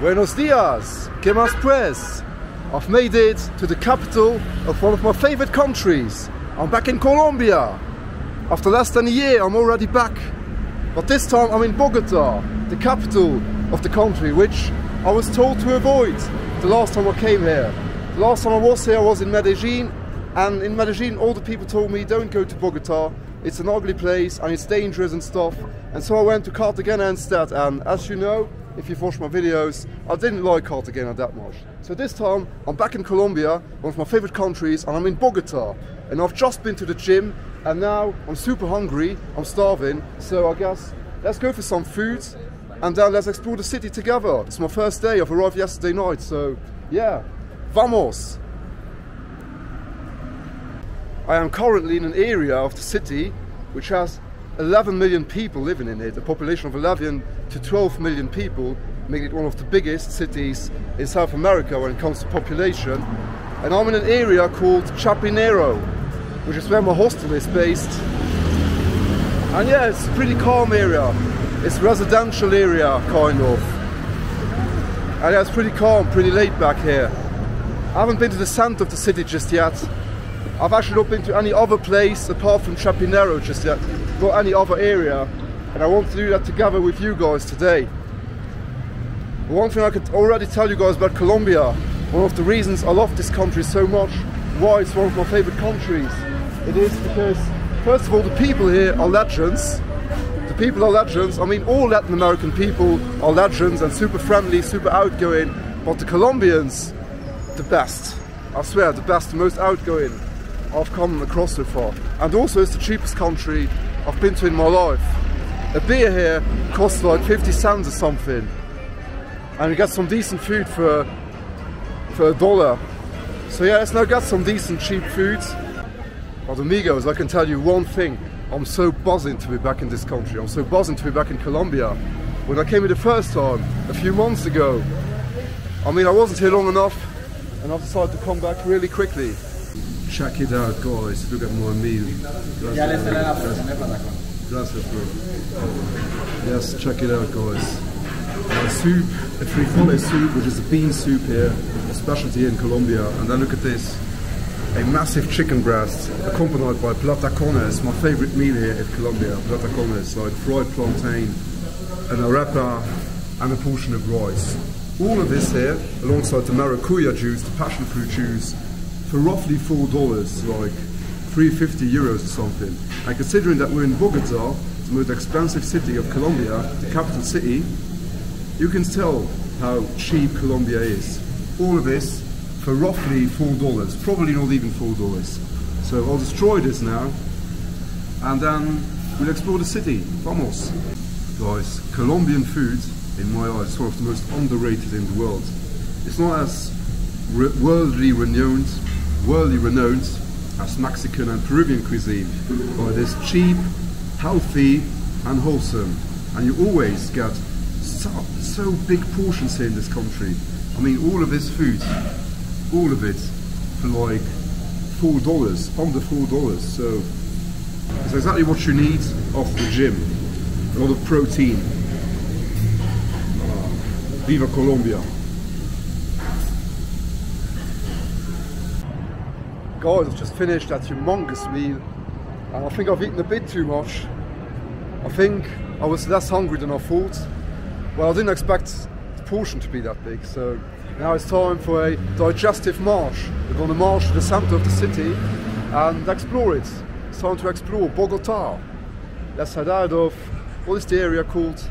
Buenos dias, ¿qué más pues? I've made it to the capital of one of my favorite countries. I'm back in Colombia. After less than a year, I'm already back. But this time I'm in Bogota, the capital of the country, which I was told to avoid the last time I came here. The last time I was here, I was in Medellin, and in Medellin all the people told me don't go to Bogota, it's an ugly place and it's dangerous and stuff. And so I went to Cartagena instead, and as you know, if you've watched my videos, I didn't like Cartagena that much. So this time I'm back in Colombia, one of my favorite countries, and I'm in Bogota. And I've just been to the gym, and now I'm super hungry, I'm starving, so I guess let's go for some food and then let's explore the city together. It's my first day, I've arrived yesterday night, so yeah, vamos! I am currently in an area of the city which has 11 million people living in it, a population of 11 to 12 million people, making it one of the biggest cities in South America when it comes to population. And I'm in an area called Chapinero, which is where my hostel is based. And yeah, it's a pretty calm area. It's a residential area, kind of. And yeah, it's pretty calm, pretty laid back here. I haven't been to the center of the city just yet. I've actually not been to any other place apart from Chapinero just yet, not any other area, and I want to do that together with you guys today. But one thing I could already tell you guys about Colombia, one of the reasons I love this country so much, why it's one of my favorite countries, it is because, first of all, the people here are legends. The people are legends. I mean, all Latin American people are legends and super friendly, super outgoing, but the Colombians, the best. I swear, the best, the most outgoing I've come across so far. And also it's the cheapest country I've been to in my life. A beer here costs like 50 cents or something. And you get some decent food for $1. So yeah, let's now get some decent cheap food. But amigos, I can tell you one thing. I'm so buzzing to be back in this country. I'm so buzzing to be back in Colombia. When I came here the first time, a few months ago, I mean, I wasn't here long enough, and I decided to come back really quickly. Check it out, guys. Look at my meal. Gracias, bro. Yes, check it out, guys. My soup, a frijoles soup, which is a bean soup here, a specialty here in Colombia. And then look at this, a massive chicken breast, accompanied by platacones, my favorite meal here in Colombia. Platacones, like fried plantain, an arepa, and a portion of rice. All of this here, alongside the maracuya juice, the passion fruit juice, for roughly $4, like 350 euros or something. And considering that we're in Bogota, the most expensive city of Colombia, the capital city, you can tell how cheap Colombia is. All of this for roughly $4, probably not even $4. So I'll destroy this now, and then we'll explore the city. Vamos! Guys, Colombian food, in my eyes, is one of the most underrated in the world. It's not as worldly renowned as Mexican and Peruvian cuisine, but it is cheap, healthy and wholesome. And you always get so big portions here in this country. I mean, all of this food, all of it, for like $4, under $4. So it's exactly what you need after the gym. A lot of protein. Viva Colombia. Guys, I've just finished that humongous meal, and I think I've eaten a bit too much. I think I was less hungry than I thought. Well, I didn't expect the portion to be that big, so now it's time for a digestive march. We're going to march to the center of the city and explore it. It's time to explore Bogota. Let's head out of, what is the area called?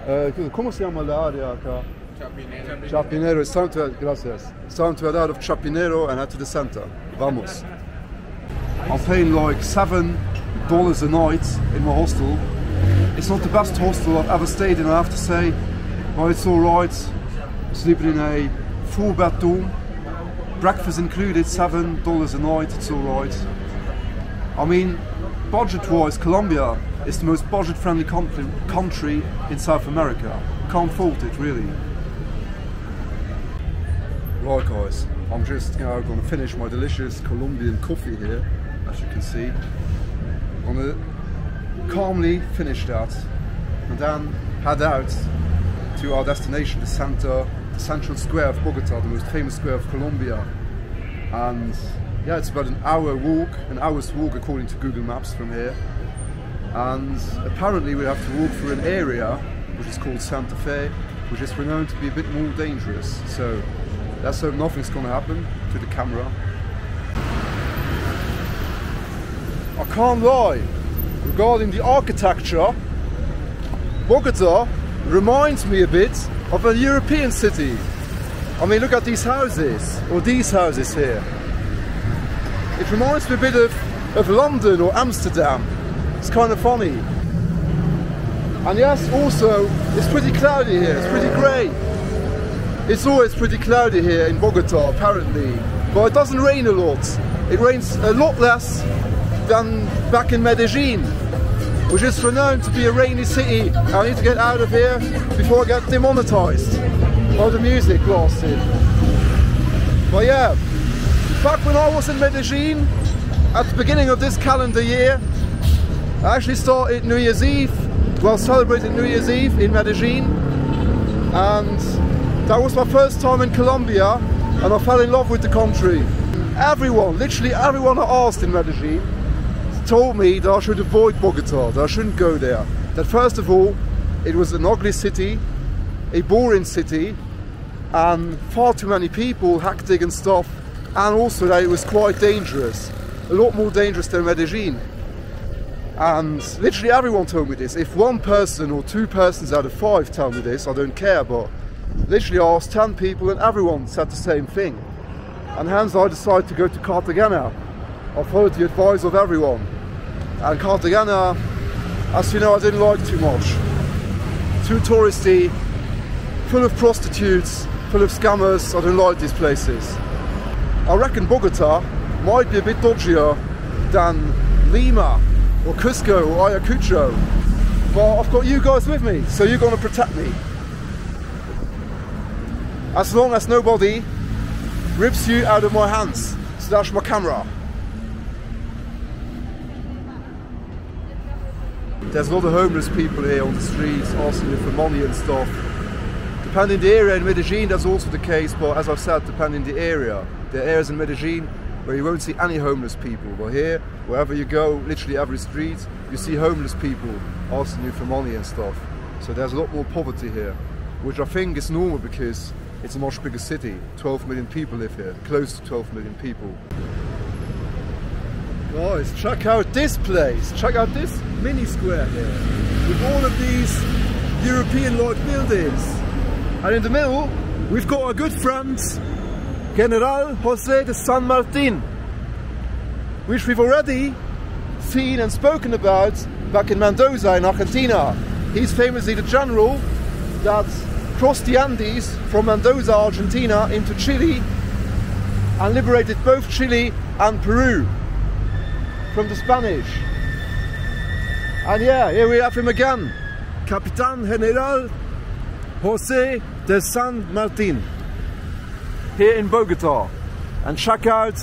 ¿Cómo se llama la área acá? Chapinero. Chapinero. It's time to, gracias. It's time to head out of Chapinero and head to the center. Vamos. I'm paying like $7 a night in my hostel. It's not the best hostel I've ever stayed in, I have to say, but it's alright. Sleeping in a 4-bedroom, breakfast included, $7 a night, it's alright. I mean, budget-wise, Colombia is the most budget-friendly country in South America. Can't fault it, really. Right guys, I'm just going to finish my delicious Colombian coffee here, as you can see. I'm going to calmly finish that and then head out to our destination, the central square of Bogota, the most famous square of Colombia. And yeah, it's about an hour's walk according to Google Maps from here. And apparently we have to walk through an area which is called Santa Fe, which is renowned to be a bit more dangerous. So let's hope nothing's going to happen to the camera. I can't lie, regarding the architecture, Bogota reminds me a bit of a European city. I mean, look at these houses, or these houses here. It reminds me a bit of London or Amsterdam. It's kind of funny. And yes, also, it's pretty cloudy here, it's pretty grey. It's always pretty cloudy here in Bogota, apparently. But it doesn't rain a lot. It rains a lot less than back in Medellin, which is renowned to be a rainy city. I need to get out of here before I get demonetized by the music blasted. But yeah, back when I was in Medellin, at the beginning of this calendar year, I actually started New Year's Eve, well, celebrated New Year's Eve in Medellin, and that was my first time in Colombia, and I fell in love with the country. Everyone, literally everyone I asked in Medellin told me that I should avoid Bogota, that I shouldn't go there. That first of all, it was an ugly city, a boring city, and far too many people, hectic and stuff, and also that it was quite dangerous, a lot more dangerous than Medellin. And literally everyone told me this. If one person or two persons out of 5 tell me this, I don't care, but literally I asked 10 people and everyone said the same thing. And hence I decided to go to Cartagena. I followed the advice of everyone. And Cartagena, as you know, I didn't like too much. Too touristy, full of prostitutes, full of scammers. I don't like these places. I reckon Bogota might be a bit dodgier than Lima or Cusco or Ayacucho, but I've got you guys with me, so you're gonna protect me. As long as nobody rips you out of my hands. So that's my camera. There's a lot of homeless people here on the streets asking you for money and stuff. Depending the area in Medellin, that's also the case, but as I've said, depending the area. There are areas in Medellin where you won't see any homeless people, but here, wherever you go, literally every street, you see homeless people asking you for money and stuff. So there's a lot more poverty here, which I think is normal because it's a much bigger city. 12 million people live here, close to 12 million people. Guys, check out this place, check out this mini square here, with all of these European-like buildings. And in the middle, we've got our good friend, General José de San Martin, which we've already seen and spoken about back in Mendoza in Argentina. He's famously the general that crossed the Andes from Mendoza, Argentina into Chile and liberated both Chile and Peru from the Spanish. And yeah, here we have him again, Capitán General José de San Martin, here in Bogota. And check out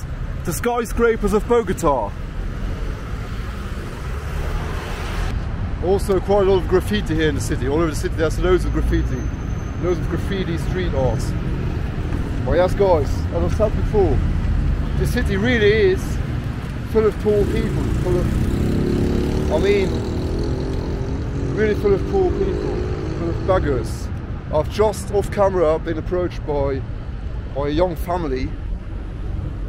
the skyscrapers of Bogota. Also quite a lot of graffiti here in the city. All over the city there's loads of graffiti. Loads of graffiti street art. Well yes guys, as I've said before, the city really is full of poor people. Full of, I mean, really full of poor people. Full of beggars. I've just off camera been approached by a young family,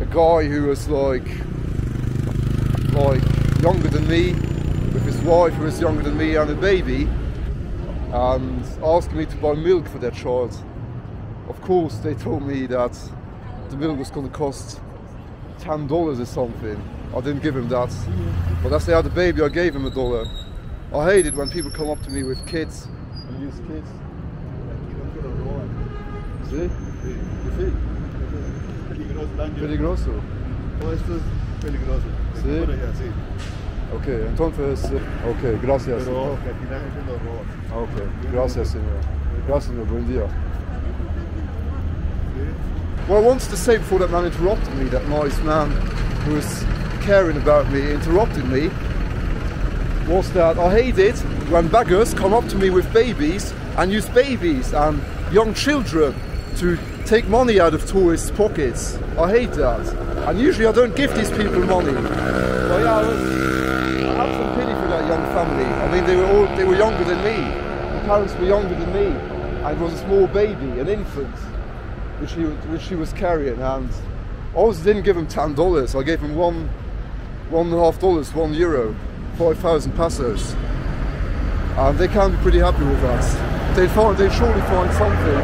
a guy who was like younger than me, with his wife who was younger than me and a baby, and asking me to buy milk for their child. Of course they told me that the milk was going to cost $10 or something. I didn't give him that, but as they had a baby I gave him $1. I hate it when people come up to me with kids and use kids. See? Sí. Peligroso. Todo esto es peligroso. Sí. Sí. Ok, entonces, ok, gracias. Pero que aquí la gente lo roba. Ok, gracias señor. Gracias señor, buen día. Well, I wanted to say before that man interrupted me, that nice man who was caring about me interrupted me. was that I hate it when beggars come up to me with babies and use babies and young children to take money out of tourists' pockets. I hate that. And usually I don't give these people money. But yeah, I have some pity for that young family. I mean, they were younger than me. The parents were younger than me. And it was a small baby, an infant, which she was carrying. And I also didn't give him $10. I gave him $1.50, €1, 5,000 pesos. And they can be pretty happy with that. They'd surely find something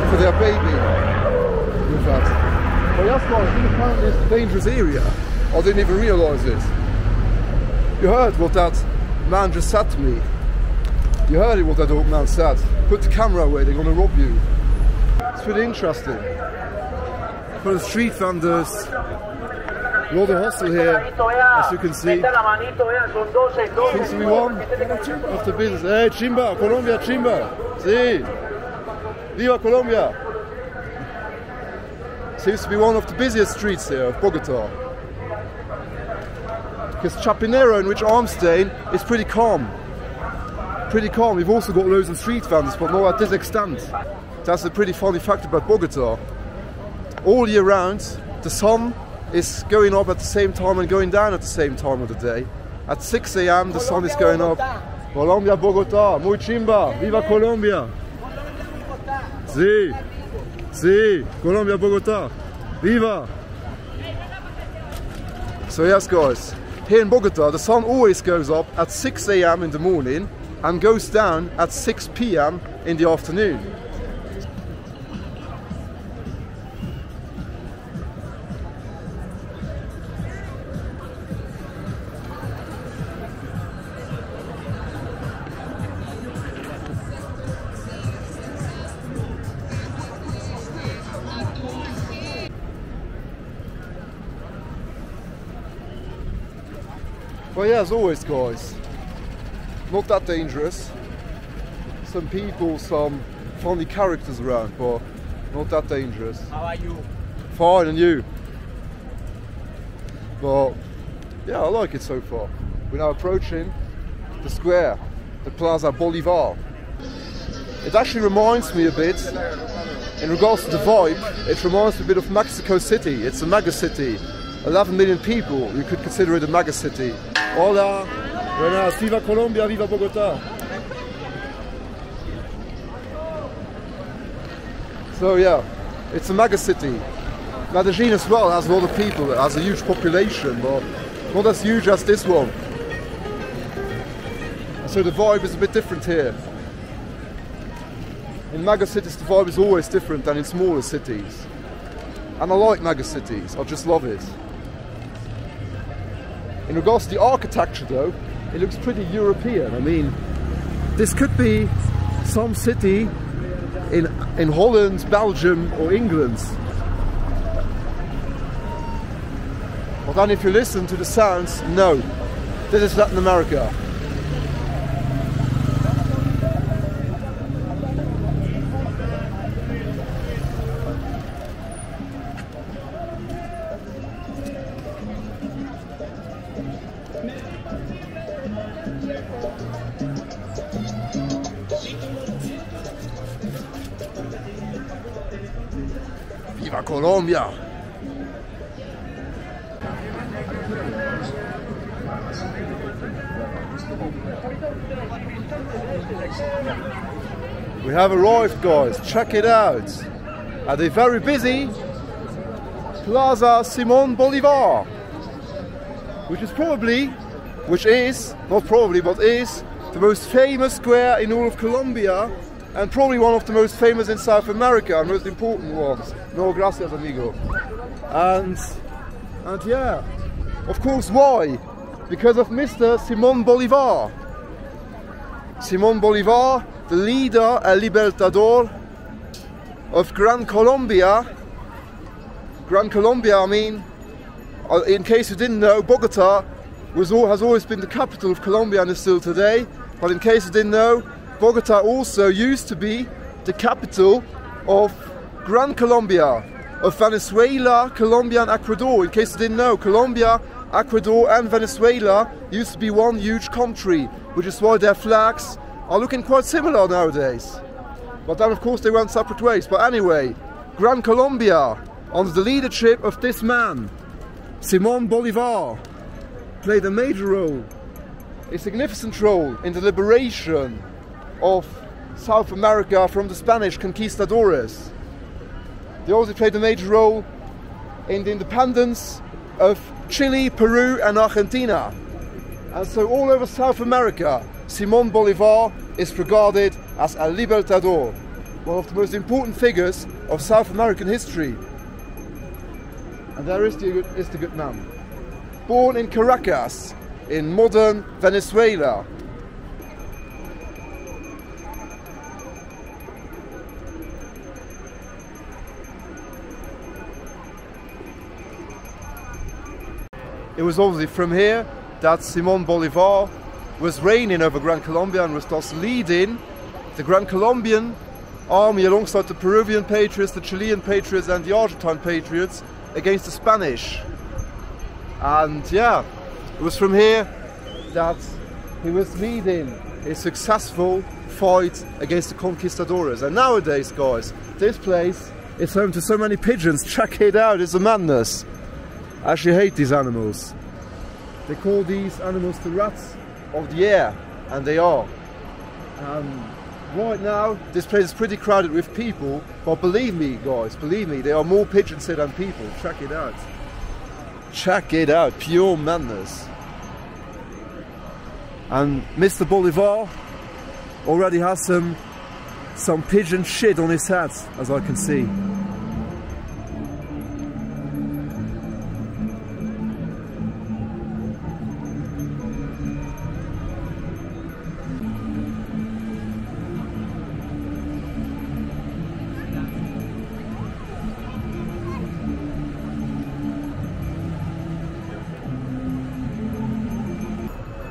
for their baby with that. But that's why I think apparently it's a dangerous area. I didn't even realise it. You heard what that man just said to me. You heard it, what that old man said. Put the camera away, they're gonna rob you. It's pretty interesting. For the street vendors, a lot of hustle here, as you can see. Seems to be one of the business. Hey, Chimba, Colombia, Chimba. See. Viva Colombia! Seems to be one of the busiest streets here of Bogota. Because Chapinero, in which I'm staying, is pretty calm. Pretty calm. We've also got loads of street vendors, but not at this extent. That's a pretty funny fact about Bogota. All year round, the sun is going up at the same time and going down at the same time of the day. At 6 AM, the sun is going up. Colombia, Bogota, muy chimba, viva Colombia! Sí, sí, Colombia, Bogota, viva! So yes guys, here in Bogota the sun always goes up at 6 AM in the morning and goes down at 6 PM in the afternoon. Well, yeah, as always, guys, not that dangerous. Some people, some funny characters around, but not that dangerous. How are you? Fine, and you? But yeah, I like it so far. We're now approaching the square, the Plaza Bolivar. It actually reminds me a bit, in regards to the vibe, it reminds me a bit of Mexico City. It's a mega city. 11 million people, you could consider it a mega city. Hola, buenas, viva Colombia, viva Bogota. So yeah, it's a mega city. Medellin as well has a lot of people, it has a huge population, but not as huge as this one. So the vibe is a bit different here. In mega cities the vibe is always different than in smaller cities. And I like mega cities, I just love it. In regards to the architecture though, it looks pretty European. I mean, this could be some city in Holland, Belgium or England. But then if you listen to the sounds, no, this is Latin America. Viva Colombia! We have arrived, guys, check it out, at a very busy Plaza Simón Bolívar, which is the most famous square in all of Colombia, and probably one of the most famous in South America, and most important ones. No gracias, amigo. And yeah, of course, why? Because of Mr. Simón Bolívar. Simón Bolívar, the leader, el libertador of Gran Colombia. Gran Colombia, I mean, in case you didn't know, Bogota has always been the capital of Colombia and is still today. But in case you didn't know, Bogota also used to be the capital of Gran Colombia, of Venezuela, Colombia and Ecuador. In case you didn't know, Colombia Ecuador and Venezuela used to be one huge country, which is why their flags are looking quite similar nowadays. But then of course they went separate ways. But anyway, Gran Colombia, under the leadership of this man, Simón Bolívar, played a major role, a significant role in the liberation of South America from the Spanish conquistadores. They also played a major role in the independence of Chile, Peru and Argentina. And so all over South America, Simón Bolívar is regarded as a libertador, one of the most important figures of South American history. And there is the good man. Born in Caracas, in modern Venezuela. It was obviously from here that Simón Bolívar was reigning over Gran Colombia and was thus leading the Gran Colombian army alongside the Peruvian patriots, the Chilean patriots and the Argentine patriots against the Spanish. And yeah, it was from here that he was leading a successful fight against the conquistadores. And nowadays, guys, this place is home to so many pigeons. Check it out, it's a madness. I actually hate these animals. They call these animals the rats of the air, and they are. Right now, this place is pretty crowded with people, but believe me, guys, believe me, there are more pigeons here than people. Check it out. Check it out, pure madness. And Mr. Bolívar already has some pigeon shit on his hat, as I can see.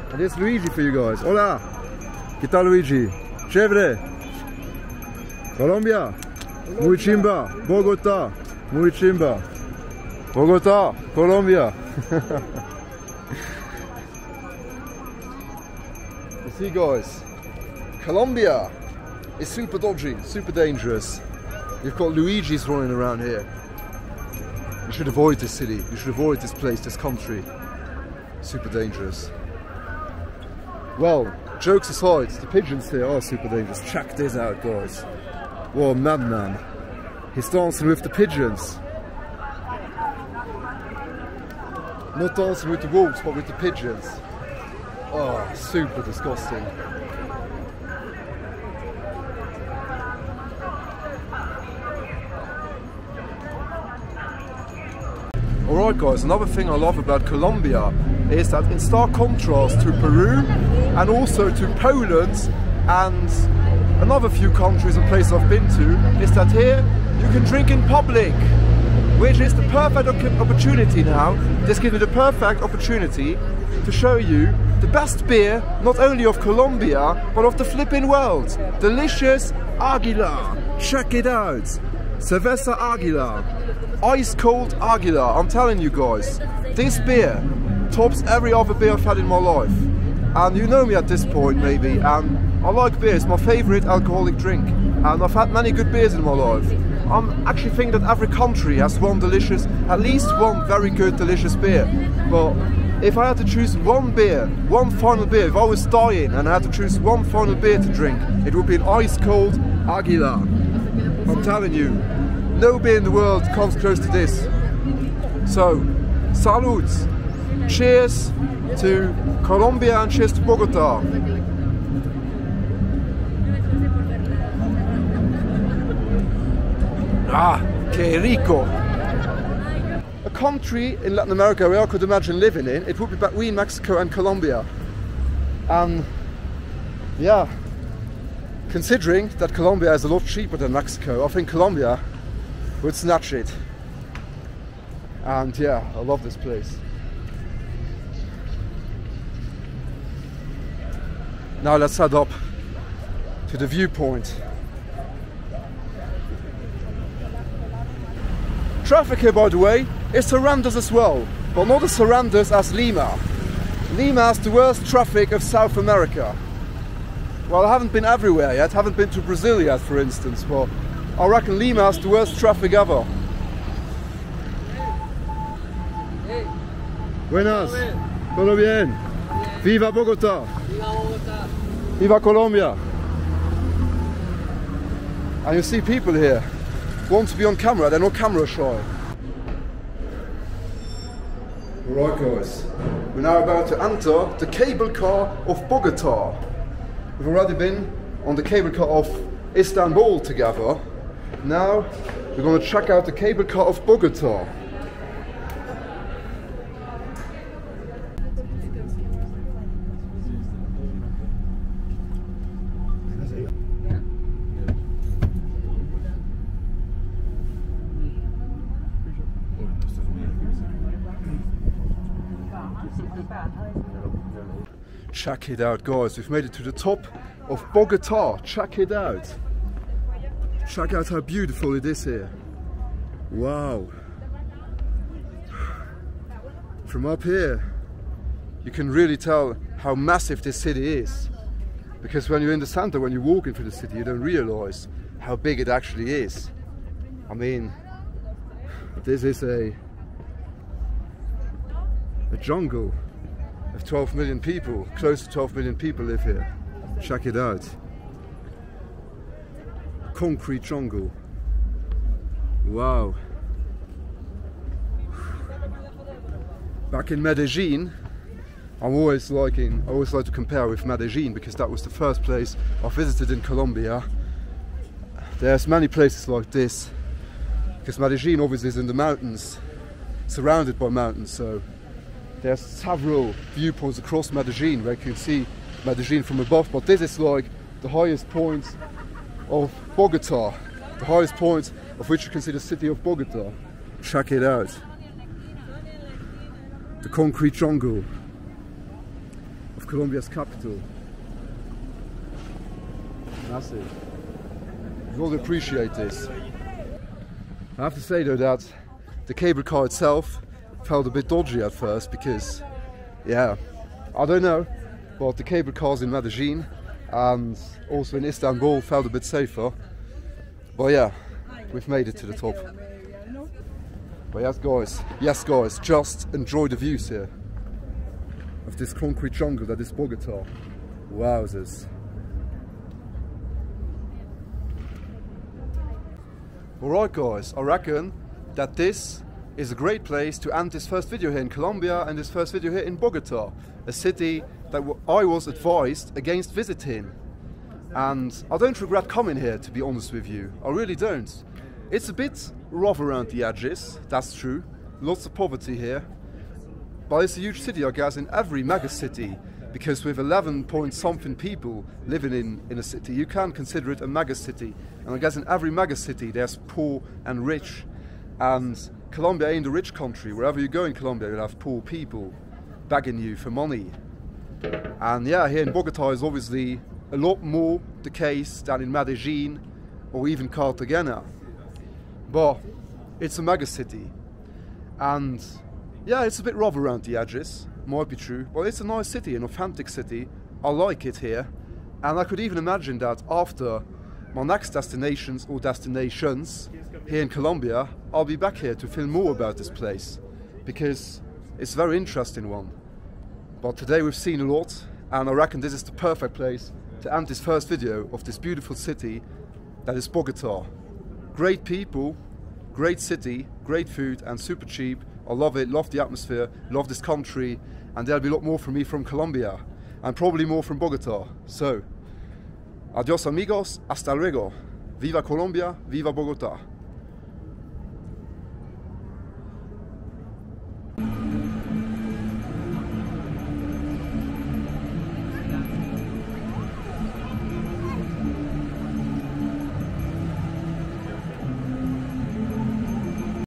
And here's Luigi for you guys. Hola! ¿Qué tal, Luigi? Chévere! Colombia! Muy chimba! Bogota! Muy chimba! Bogota! Colombia! You see, guys, Colombia is super dodgy, super dangerous. You've got Luigi's running around here. You should avoid this city, you should avoid this place, this country. Super dangerous. Well, jokes aside, the pigeons here are super dangerous. Check this out, guys. What a madman. He's dancing with the pigeons. Not dancing with the wolves, but with the pigeons. Oh, super disgusting. Alright guys, another thing I love about Colombia is that in stark contrast to Peru and also to Poland and another few countries and places I've been to, is that here you can drink in public, which is the perfect opportunity now. This gives me the perfect opportunity to show you the best beer, not only of Colombia, but of the flipping world. Delicious Aguilar. Check it out. Cerveza Aguilar. Ice cold Aguilar. I'm telling you guys, this beer tops every other beer I've had in my life. And you know me at this point maybe, and I like beer. It's my favourite alcoholic drink. And I've had many good beers in my life. I'm actually thinking that every country has one delicious, at least one very good delicious beer. But if I had to choose one beer, one final beer, if I was dying and I had to choose one final beer to drink, it would be an ice cold Aguilar. I'm telling you, no beer in the world comes close to this. So, salud! Cheers to Colombia and cheers to Bogota. Ah, que rico! A country in Latin America where I could imagine living in, it would be between Mexico and Colombia. And yeah, considering that Colombia is a lot cheaper than Mexico, I think Colombia would snatch it. And yeah, I love this place. Now let's head up to the viewpoint. Traffic here, by the way, is horrendous as well. but not as horrendous as Lima. Lima has the worst traffic of South America. Well, I haven't been everywhere yet, haven't been to Brazil yet, for instance, but I reckon Lima has the worst traffic ever. Buenas, todo bien. Viva Bogota. Viva Bogota. Viva Colombia. And you see people here want to be on camera, they're not camera shy. Alright guys, we're now about to enter the cable car of Bogota. We've already been on the cable car of Istanbul together. Now we're going to check out the cable car of Bogota. Check it out guys, we've made it to the top of Bogota. Check it out. Check out how beautiful it is here. Wow. From up here you can really tell how massive this city is. Because when you're in the center, when you walk into the city, you don't realize how big it actually is. I mean, this is a jungle of 12 million people. Close to 12 million people live here. Check it out. Concrete jungle. Wow. Back in Medellin, I always like to compare with Medellin because that was the first place I visited in Colombia. There's many places like this because Medellin obviously is in the mountains, surrounded by mountains, so there's several viewpoints across Medellin where you can see Medellin from above, but this is like the highest point of Bogota, the highest point of which you can see the city of Bogota. Check it out. The concrete jungle of Colombia's capital. Massive. You will appreciate this. I have to say though that the cable car itself felt a bit dodgy at first because, yeah, I don't know, but the cable cars in Medellin and also in Istanbul felt a bit safer. But yeah, we've made it to the top. But yes guys, just enjoy the views here of this concrete jungle that is Bogota. Wowzers. Alright guys, I reckon that this is a great place to end this first video here in Colombia and this first video here in Bogota, a city that I was advised against visiting. And I don't regret coming here, to be honest with you. I really don't. It's a bit rough around the edges, that's true. Lots of poverty here. But it's a huge city, I guess, in every mega city. Because with 11 point something people living in a city, you can consider it a mega city. And I guess in every mega city there's poor and rich. And Colombia ain't a rich country. Wherever you go in Colombia, you'll have poor people begging you for money. And yeah, here in Bogota is obviously a lot more the case than in Medellin or even Cartagena. But it's a mega city. And yeah, it's a bit rough around the edges, might be true, but it's a nice city, an authentic city. I like it here. And I could even imagine that after my next destinations or destinations here in Colombia, I'll be back here to film more about this place because it's a very interesting one. But today we've seen a lot and I reckon this is the perfect place to end this first video of this beautiful city that is Bogota. Great people, great city, great food and super cheap. I love it, love the atmosphere, love this country, and there'll be a lot more from me from Colombia and probably more from Bogota. So, adios amigos, hasta luego. Viva Colombia, viva Bogota.